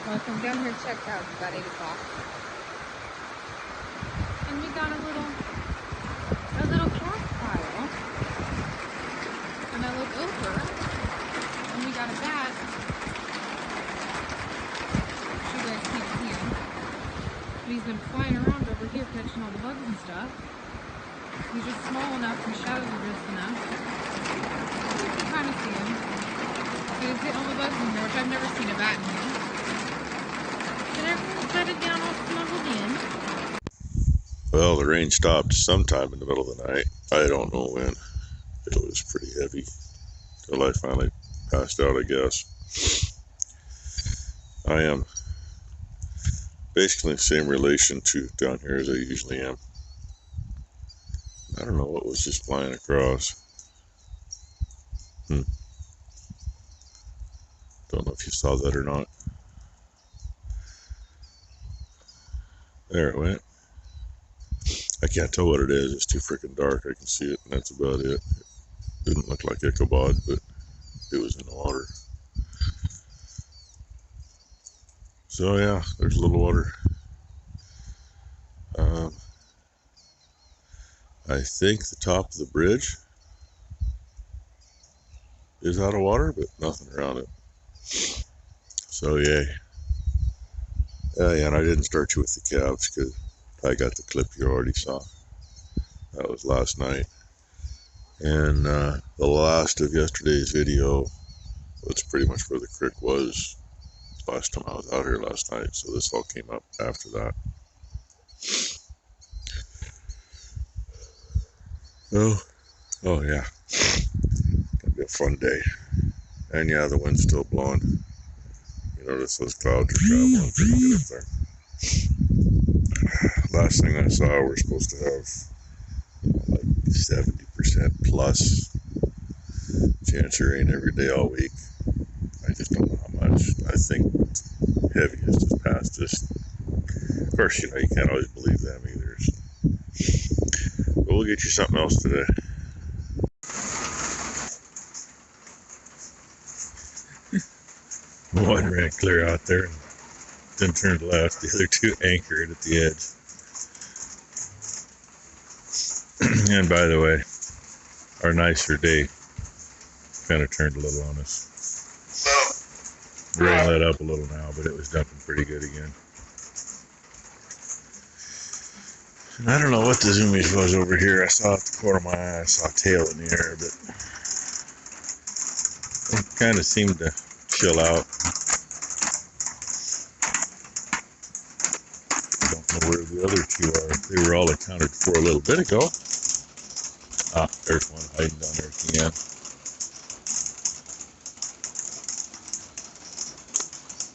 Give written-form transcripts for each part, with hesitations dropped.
Well, I come down here to check out about 8 o'clock. And we got a little cat pile. And I look over and we got a bat. You guys can't see him. But he's been flying around over here catching all the bugs and stuff. He's just small enough and shadows are just enough. You can kind of see him. But he's getting all the bugs in here, which I've never seen a bat in here. And everyone's bedded down all snuggled in. Well, the rain stopped sometime in the middle of the night. I don't know when. It was pretty heavy till I finally passed out, I guess. I am basically the same relation to down here as I usually am. I don't know what was just flying across. Don't know if you saw that or not. There it went. I can't tell what it is. It's too freaking dark. I can see it, and that's about it. It didn't look like Ichabod, but it was in the water. So yeah, there's a little water. I think the top of the bridge is out of water, but nothing around it. So yay. Yeah, and I didn't start you with the calves because I got the clip you already saw. That was last night. And the last of yesterday's video was pretty much where the creek was last time I was out here last night. So this all came up after that. Oh yeah. Gonna be a fun day. And yeah, the wind's still blowing. You notice those clouds are traveling pretty good up there. Last thing I saw, we're supposed to have like 70% plus chance of rain every day all week. I just don't know how much. I think heavy is just past us. Of course, you know, you can't always believe them either. But we'll get you something else today. One ran clear out there and then turned left. The other two anchored at the edge. And by the way, our nicer day kind of turned a little on us. The rain let up a little now, but it was dumping pretty good again. And I don't know what the zoomies was over here. I saw at the corner of my eye, I saw a tail in the air, but it kind of seemed to chill out. Don't know where the other two are. They were all accounted for a little bit ago. Ah, there's one hiding down there at the end.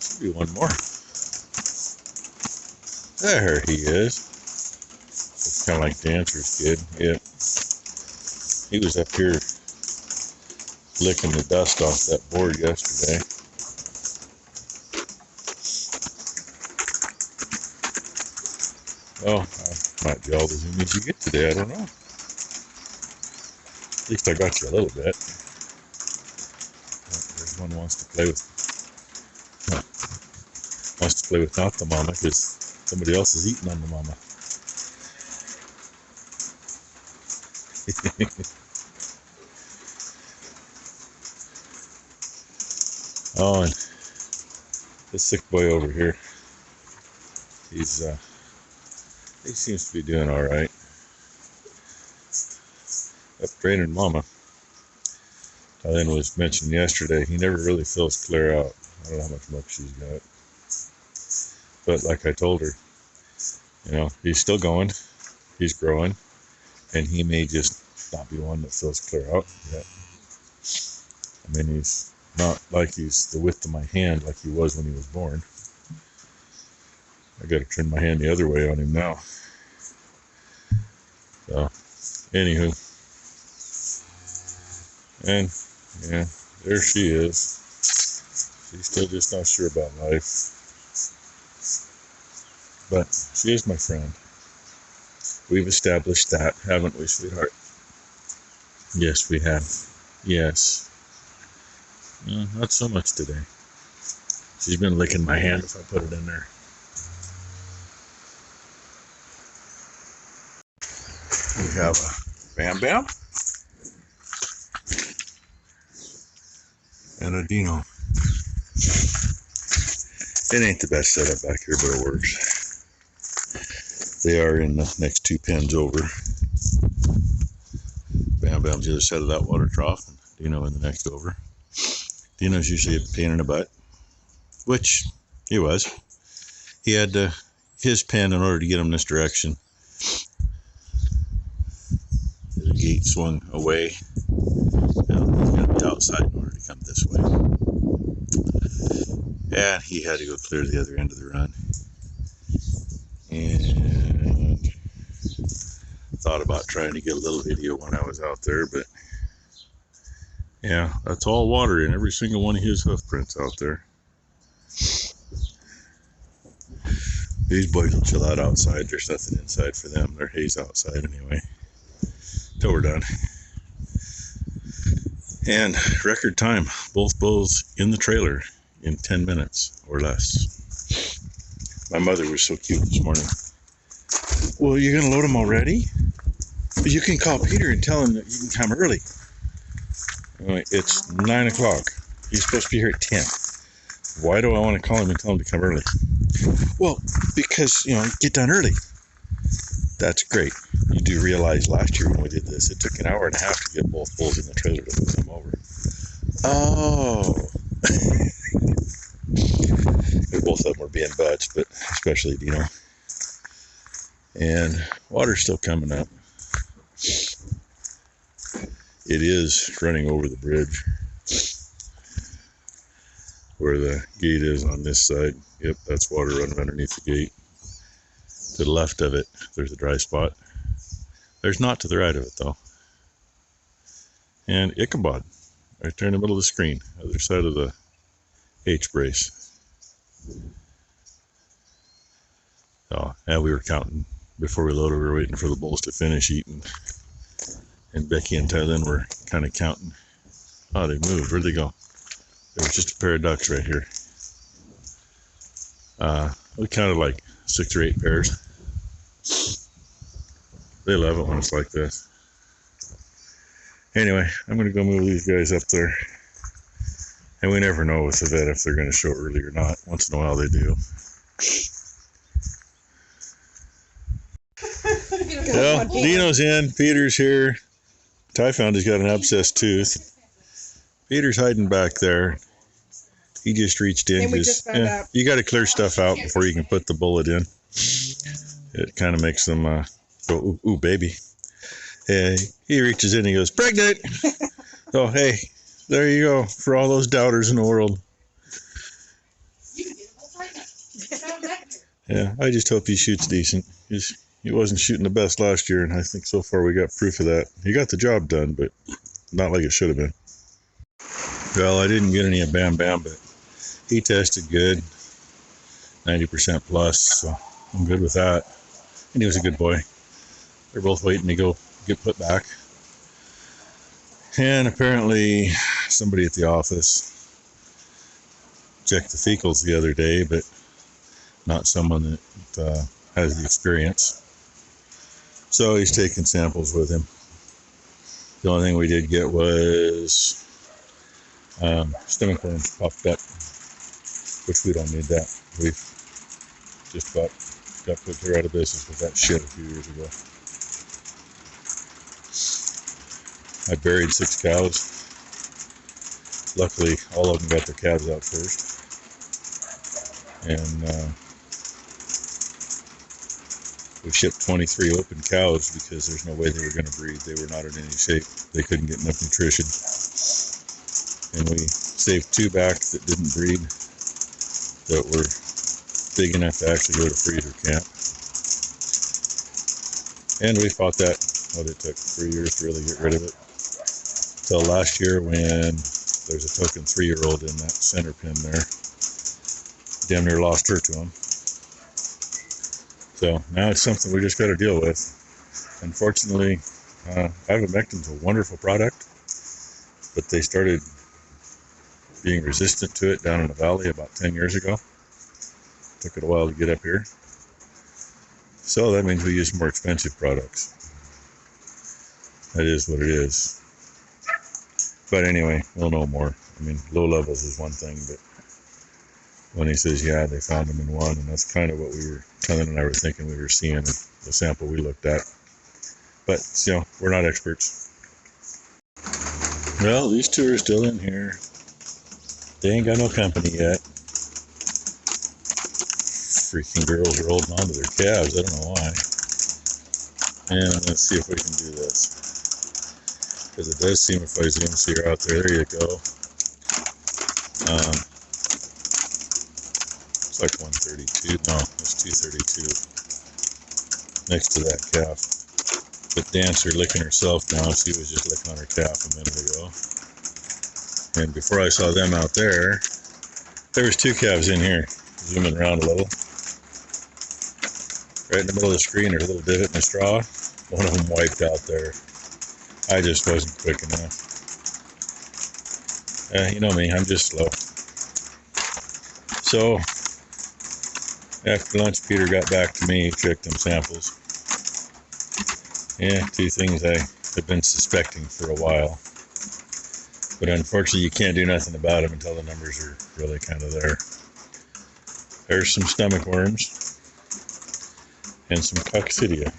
Should be one more. There he is. It's kind of like Dancer's kid. Yeah. He was up here licking the dust off that board yesterday. Oh, might be all the zoomies you get today. I don't know. At least I got you a little bit. There's one wants to play with not the mama because somebody else is eating on the mama. Oh, and this sick boy over here, he seems to be doing all right. Up training mama. Eileen was mentioned yesterday, he never really feels clear out. I don't know how much milk she's got. But like I told her, you know, he's still going, he's growing, and he may just not be one that feels clear out yet. I mean, he's not like he's the width of my hand like he was when he was born. I gotta turn my hand the other way on him now. So, anywho. And, yeah, there she is. She's still just not sure about life. But she is my friend. We've established that, haven't we, sweetheart? Yes, we have. Yes. Not so much today. She's been licking my hand if I put it in there. We have a Bam Bam and a Dino. It ain't the best setup back here, but it works. They are in the next 2 pens over. Bam Bam's the other side of that water trough, and Dino in the next over. Dino's usually a pain in the butt, which he was. He had his pen in order to get him this direction. The gate swung away. Now he's got to be outside in order to come this way. And he had to go clear to the other end of the run. And thought about trying to get a little video when I was out there, but yeah, that's all water in every single one of his hoof prints out there. These boys will chill out outside. There's nothing inside for them. They're haze outside anyway. Till we're done. And record time, both bulls in the trailer in 10 minutes or less. My mother was so cute this morning. Well, you're going to load them already? But you can call Peter and tell him that you can come early. I'm like, it's 9 o'clock. He's supposed to be here at 10. Why do I want to call him and tell him to come early? Well, because, get done early. That's great. You do realize last year when we did this, it took an hour and a half to get both bulls in the trailer to move them over. Oh. Both of them were being butts, but especially Dino. And water's still coming up. It is running over the bridge where the gate is on this side. Yep, that's water running underneath the gate. To the left of it, there's a dry spot. There's not to the right of it, though. And Ichabod, right there in the middle of the screen, other side of the H-brace. Oh, and we were counting. Before we loaded, we were waiting for the bulls to finish eating. And Becky and Tylin were kind of counting. Oh, they moved. Where'd they go? There was just a pair of ducks right here. We counted like 6 or 8 pairs. They love it when it's like this. Anyway, I'm going to go move these guys up there. And we never know with the vet if they're going to show early or not. Once in a while they do. Well, Dino's in. Peter's here. Ty found he's got an abscessed tooth. Peter's hiding back there. He just reached in because you got to clear stuff out before you can put the bullet in. It kind of makes them go, ooh, baby. Hey, he reaches in and he goes, pregnant! Oh, hey, there you go for all those doubters in the world. Yeah, I just hope he shoots decent. He wasn't shooting the best last year, and I think so far we got proof of that. He got the job done, but not like it should have been. Well, I didn't get any of Bam Bam, but he tested good, 90% plus, so I'm good with that. And he was a good boy. They're both waiting to go get put back. And apparently somebody at the office checked the fecals the other day, but not someone that has the experience. So he's taking samples with him. The only thing we did get was stomach worms popped up, which we don't need that. We've just about got put clear out of business with that shit a few years ago. I buried 6 cows. Luckily, all of them got their calves out first. And we shipped 23 open cows because there's no way they were going to breed. They were not in any shape. They couldn't get enough nutrition. And we saved 2 back that didn't breed, that were big enough to actually go to freezer camp. And we fought that, what it took 3 years to really get rid of it. Till last year when there's a token 3-year-old in that center pin there. Damn near lost her to him. So now it's something we just got to deal with. Unfortunately, ivermectin's a wonderful product, but they started being resistant to it down in the valley about 10 years ago. Took it a while to get up here. So that means we use more expensive products. That is what it is. But anyway, we'll know more. I mean, low levels is one thing, but when he says, yeah, they found them in one, and that's kind of what Helen and I were thinking we were seeing in the sample we looked at. But, you know, we're not experts. Well, these two are still in here. They ain't got no company yet. Freaking girls are holding on to their calves. I don't know why. And let's see if we can do this. Because it does seem, if I zoom see her out there, there you go. It's like 132. No, it's 232. Next to that calf. But Dancer licking herself now. She was just licking on her calf a minute ago. And before I saw them out there was two calves in here. Zooming around a little. Right in the middle of the screen, there's a little divot in the straw. One of them wiped out there. I just wasn't quick enough. You know me, I'm just slow. So, after lunch, Peter got back to me, checked them samples. Yeah, two things I have been suspecting for a while. But unfortunately, you can't do nothing about them until the numbers are really kind of there. There's some stomach worms and some coccidia.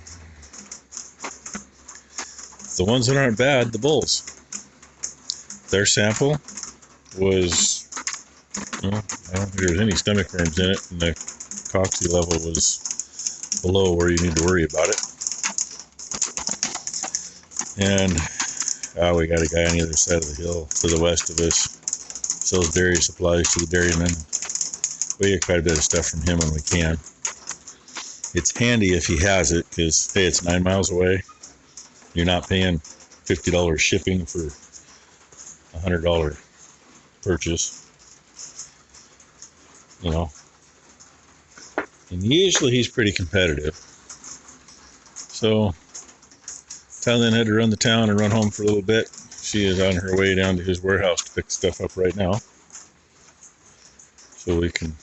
The ones that aren't bad, the bulls. Their sample was, well, I don't think there was any stomach worms in it, and the cocci level was below where you need to worry about it. And we got a guy on the other side of the hill to the west of us. Sells dairy supplies to the dairymen. We get quite a bit of stuff from him when we can. It's handy if he has it, because, hey, it's 9 miles away. You're not paying $50 shipping for a $100 purchase. You know. And usually he's pretty competitive. So, Tylen had to run the town and run home for a little bit. She is on her way down to his warehouse to pick stuff up right now. So we can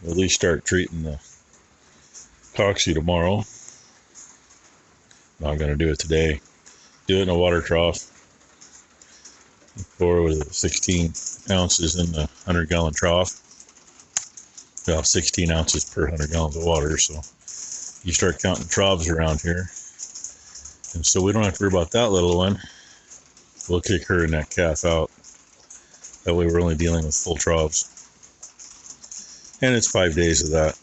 at least start treating the cocci tomorrow. Not going to do it today. Do it in a water trough. Pour with 16 ounces in the 100-gallon trough. About 16 ounces per 100 gallons of water. So you start counting troughs around here. And so we don't have to worry about that little one. We'll kick her and that calf out. That way we're only dealing with full troughs. And it's 5 days of that.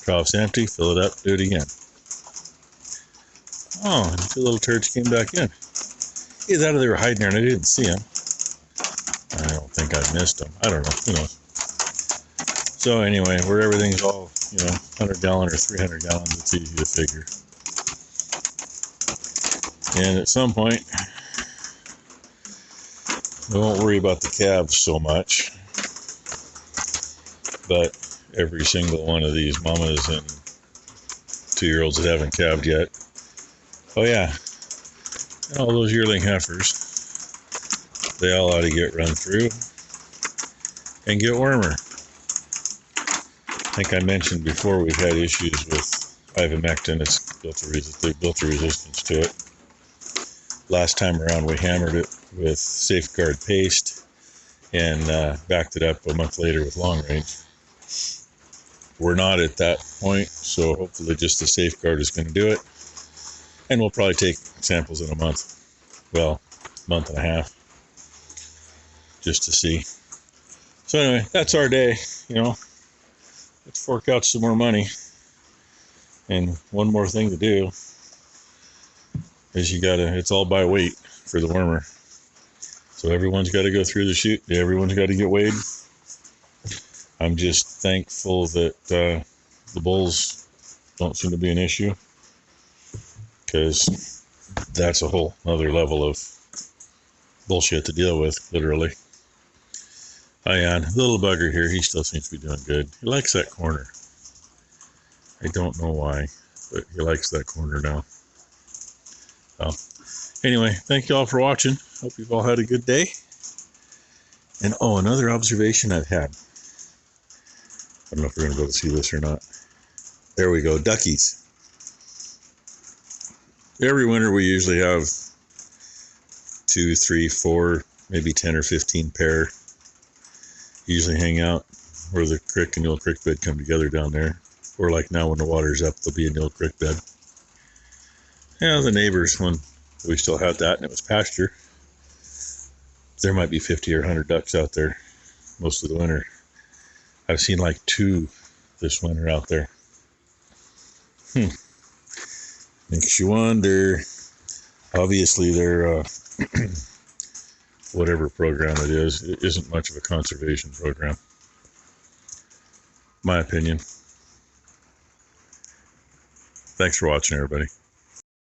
Trough's empty, fill it up, do it again. Oh, and two little turds came back in. Either that or they were hiding there and I didn't see them. I don't think I missed them. I don't know. Who knows? So anyway, where everything's all, 100 gallon or 300 gallons, it's easy to figure. And at some point, we won't worry about the calves so much. But every single one of these mamas and 2-year-olds that haven't calved yet, oh yeah, and all those yearling heifers, they all ought to get run through and get wormer. I think I mentioned before we've had issues with ivermectin. It's built a resistance to it. Last time around we hammered it with Safeguard paste and backed it up a month later with long range. We're not at that point, so hopefully just the Safeguard is going to do it. And we'll probably take samples in a month. Well, month and a half. Just to see. So anyway, that's our day, Let's fork out some more money. And one more thing to do is it's all by weight for the wormer. So everyone's got to go through the chute. Everyone's got to get weighed. I'm just thankful that the bulls don't seem to be an issue, because that's a whole other level of bullshit to deal with, literally. The little bugger here, he still seems to be doing good. He likes that corner. I don't know why, but he likes that corner now. Well, anyway, thank you all for watching. Hope you've all had a good day. And oh, another observation I've had. I don't know if we're going to be able to see this or not. There we go, duckies. Every winter we usually have 2, 3, 4, maybe 10 or 15 pair. Usually hang out where the creek and the old creek bed come together down there. Or like now when the water's up, there'll be an old creek bed. Yeah, the neighbors, when we still had that and it was pasture, there might be 50 or 100 ducks out there most of the winter. I've seen like 2 this winter out there. Makes you wonder. Obviously, their whatever program it isn't much of a conservation program. My opinion. Thanks for watching, everybody.